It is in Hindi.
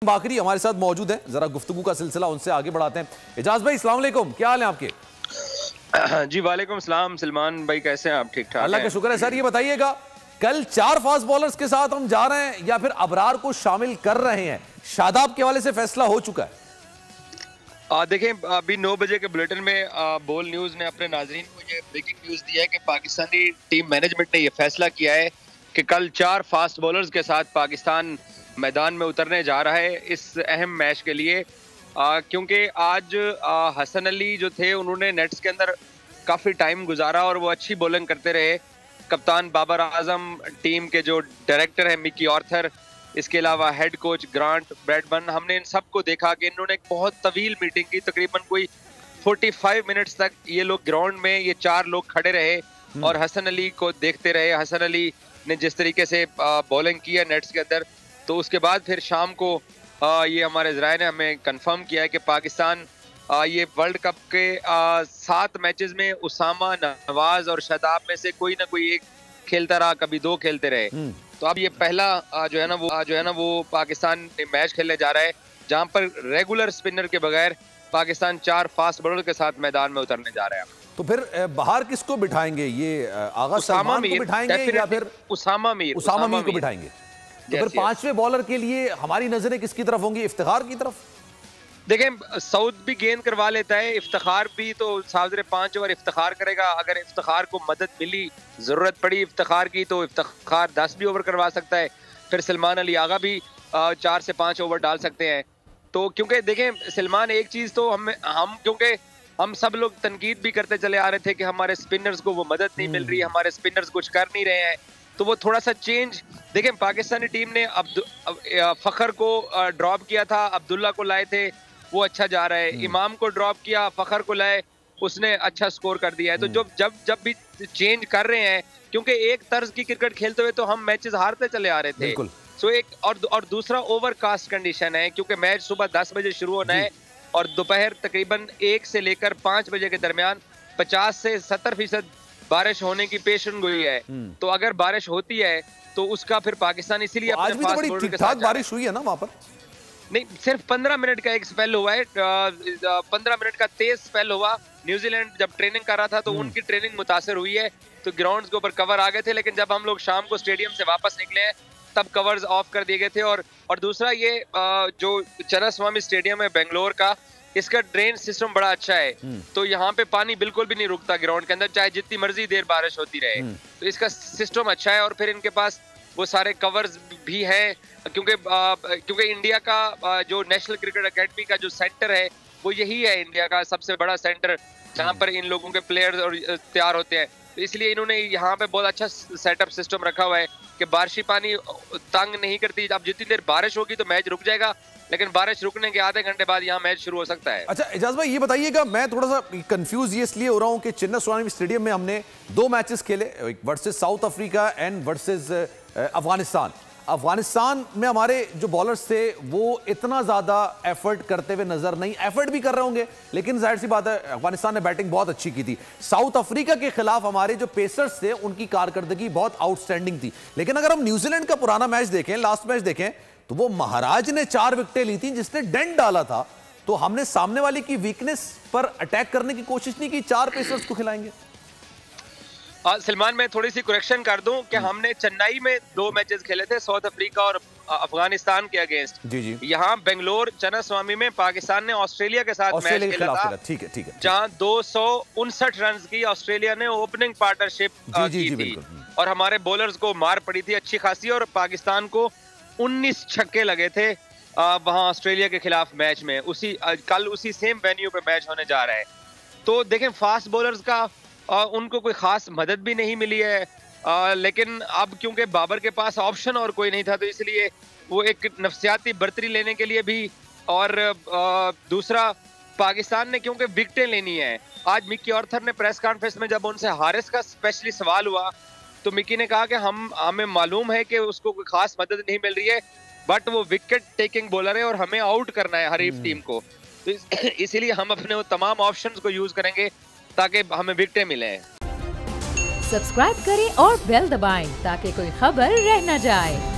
बाकरी हमारे साथ मौजूद हैं, जरा गुफ्तगू का सिलसिला उनसे आगे बढ़ाते हैं। इजाज भाई अस्सलाम वालेकुम, क्या हाल है आपके? जी वालेकुम सलाम। सलमान भाई कैसे हैं आप? ठीक ठाक? अल्लाह का शुक्र है। सर ये बताइएगा, कल 4 फास्ट बॉलर्स के साथ हम जा रहे हैं या फिर अबरार को शामिल कर रहे हैं? शादाब के हवाले से फैसला हो चुका है? देखें, अभी 9 बजे के बुलेटिन में बोल न्यूज़ ने अपने नाजरीन को ये ब्रेकिंग न्यूज़ दी है कि पाकिस्तानी टीम मैनेजमेंट ने यह फैसला किया है कि कल 4 फास्ट बॉलर्स के साथ पाकिस्तान मैदान में उतरने जा रहा है इस अहम मैच के लिए। क्योंकि आज हसन अली जो थे उन्होंने नेट्स के अंदर काफ़ी टाइम गुजारा और वो अच्छी बॉलिंग करते रहे। कप्तान बाबर आजम, टीम के जो डायरेक्टर हैं मिकी ऑर्थर, इसके अलावा हेड कोच ग्रांट ब्रैडमन, हमने इन सबको देखा कि इन्होंने एक बहुत तवील मीटिंग की। तकरीबन कोई 45 मिनट्स तक ये लोग ग्राउंड में, ये 4 लोग खड़े रहे और हसन अली को देखते रहे। हसन अली ने जिस तरीके से बॉलिंग की है नेट्स के अंदर, तो उसके बाद फिर शाम को ये हमारे ज़राए ने हमें कंफर्म किया है कि पाकिस्तान ये वर्ल्ड कप के 7 मैचेस में उसामा, नवाज और शादाब में से कोई ना कोई एक खेलता रहा, कभी 2 खेलते रहे। तो अब ये पहला जो है ना वो पाकिस्तान मैच खेलने जा रहा है जहां पर रेगुलर स्पिनर के बगैर पाकिस्तान 4 फास्ट बॉलर के साथ मैदान में उतरने जा रहा है। तो फिर बाहर किसको बिठाएंगे? ये आगा सलमान को बिठाएंगे या फिर उसामा मीर को बिठाएंगे? तो फिर 5वें बॉलर के लिए हमारी नजरें किसकी तरफ होंगी? इफ्तिखार की तरफ? देखें, सऊद भी गेंद करवा लेता है, इफ्तिखार भी, तो सावजरे 5 ओवर इफ्तिखार करेगा। अगर इफ्तिखार को मदद मिली, जरूरत पड़ी इफ्तिखार की, तो इफ्तिखार 10 भी ओवर करवा सकता है। फिर सलमान अली आगा भी 4 से 5 ओवर डाल सकते हैं। तो क्योंकि देखें सलमान, एक चीज तो क्योंकि हम सब लोग तनकीद भी करते चले आ रहे थे कि हमारे स्पिनर्स को वो मदद नहीं मिल रही, हमारे स्पिनर्स कुछ कर नहीं रहे हैं, तो वो थोड़ा सा चेंज। देखें, पाकिस्तानी टीम ने फखर को ड्रॉप किया था, अब्दुल्ला को लाए थे, वो अच्छा जा रहा है। इमाम को ड्रॉप किया, फखर को लाए, उसने अच्छा स्कोर कर दिया है। तो जब भी चेंज कर रहे हैं, क्योंकि एक तर्ज की क्रिकेट खेलते हुए तो हम मैचेस हारते चले आ रहे थे। सो एक और दूसरा ओवरकास्ट कंडीशन है, क्योंकि मैच सुबह 10 बजे शुरू होना है और दोपहर तकरीबन 1 से लेकर 5 बजे के दरमियान 50 से 70% बारिश होने की पेशन गोई है। तो अगर बारिश होती है तो उसका फिर पाकिस्तान इसीलिए तो आज भी तो बड़ी ठीक-ठाक बारिश हुई है ना वहां पर? नहीं, सिर्फ 15 मिनट का एक स्पेल हुआ है। 15 मिनट का तेज स्पेल हुआ। न्यूजीलैंड जब ट्रेनिंग कर रहा था तो उनकी ट्रेनिंग मुतासर हुई है, तो ग्राउंड्स के ऊपर कवर आ गए थे। लेकिन जब हम लोग शाम को स्टेडियम से वापस निकले हैं तब कवर्स ऑफ कर दिए गए थे। और दूसरा ये जो चन्नास्वामी स्टेडियम है बेंगलोर का, इसका ड्रेन सिस्टम बड़ा अच्छा है, तो यहाँ पे पानी बिल्कुल भी नहीं रुकता ग्राउंड के अंदर, चाहे जितनी मर्जी देर बारिश होती रहे। तो इसका सिस्टम अच्छा है और फिर इनके पास वो सारे कवर्स भी हैं, क्योंकि इंडिया का जो नेशनल क्रिकेट एकेडमी का जो सेंटर है वो यही है इंडिया का सबसे बड़ा सेंटर, जहाँ पर इन लोगों के प्लेयर्स और तैयार होते हैं। तो इसलिए इन्होंने यहाँ पे बहुत अच्छा सेटअप सिस्टम रखा हुआ है कि बारिशी पानी तंग नहीं करती। अब जितनी देर बारिश होगी तो मैच रुक जाएगा, लेकिन बारिश रुकने के आधे घंटे बाद यहाँ मैच शुरू हो सकता है। अच्छा इजाज भाई, ये बताइएगा, मैं थोड़ा सा कंफ्यूज ये इसलिए हो रहा हूँ कि चिन्नास्वामी स्टेडियम में हमने 2 मैचेस खेले, एक versus south Africa and versus Afghanistan. Afghanistan में हमारे जो बॉलर्स थे वो इतना ज्यादा एफर्ट करते हुए नजर नहीं, एफर्ट भी कर रहे होंगे लेकिन जाहिर सी बात है अफगानिस्तान ने बैटिंग बहुत अच्छी की थी। साउथ अफ्रीका के खिलाफ हमारे जो पेसर्स थे उनकी कारकर्दगी बहुत आउटस्टैंडिंग थी। लेकिन अगर हम न्यूजीलैंड का पुराना मैच देखें, लास्ट मैच देखें, तो वो महाराज ने 4 विकेटें ली थी जिसने डेंट डाला था। तो हमने सामने वाले की वीकनेस पर अटैक करने की कोशिश नहीं की, 4 पेसर्स को खिलाएंगे। सलमान, मैं थोड़ी सी करेक्शन कर दूं कि हमने चेन्नई में 2 मैचेस खेले थे, साउथ अफ्रीका और अफगानिस्तान के अगेंस्ट। जी। यहाँ बेंगलोर चन्नास्वामी में पाकिस्तान ने ऑस्ट्रेलिया के साथ मैच खेला था। ठीक है। जहाँ 259 रन की ऑस्ट्रेलिया ने ओपनिंग पार्टनरशिप की थी और हमारे बॉलर्स को मार पड़ी थी अच्छी खासी, और पाकिस्तान को 19 छक्के लगे थे वहाँ ऑस्ट्रेलिया के खिलाफ मैच में। कल उसी सेम वेन्यू पे मैच होने जा रहा है। तो देखें, फास्ट बॉलर्स का उनको कोई खास मदद भी नहीं मिली है, लेकिन अब क्योंकि बाबर के पास ऑप्शन और कोई नहीं था, तो इसलिए वो एक नफसियाती बर्तरी लेने के लिए भी, और दूसरा पाकिस्तान ने क्योंकि विकेटें लेनी है। आज मिकी ऑर्थर ने प्रेस कॉन्फ्रेंस में जब उनसे हारिस का स्पेशली सवाल हुआ तो मिकी ने कहा कि हमें मालूम है कि उसको कोई खास मदद नहीं मिल रही है, बट वो विकेट टेकिंग बॉलर है और हमें आउट करना है हरीफ टीम को, तो इसीलिए हम अपने वो तमाम ऑप्शंस को यूज करेंगे ताकि हमें विकेटें मिलें। सब्सक्राइब करें और बेल दबाएं ताकि कोई खबर रह न जाए।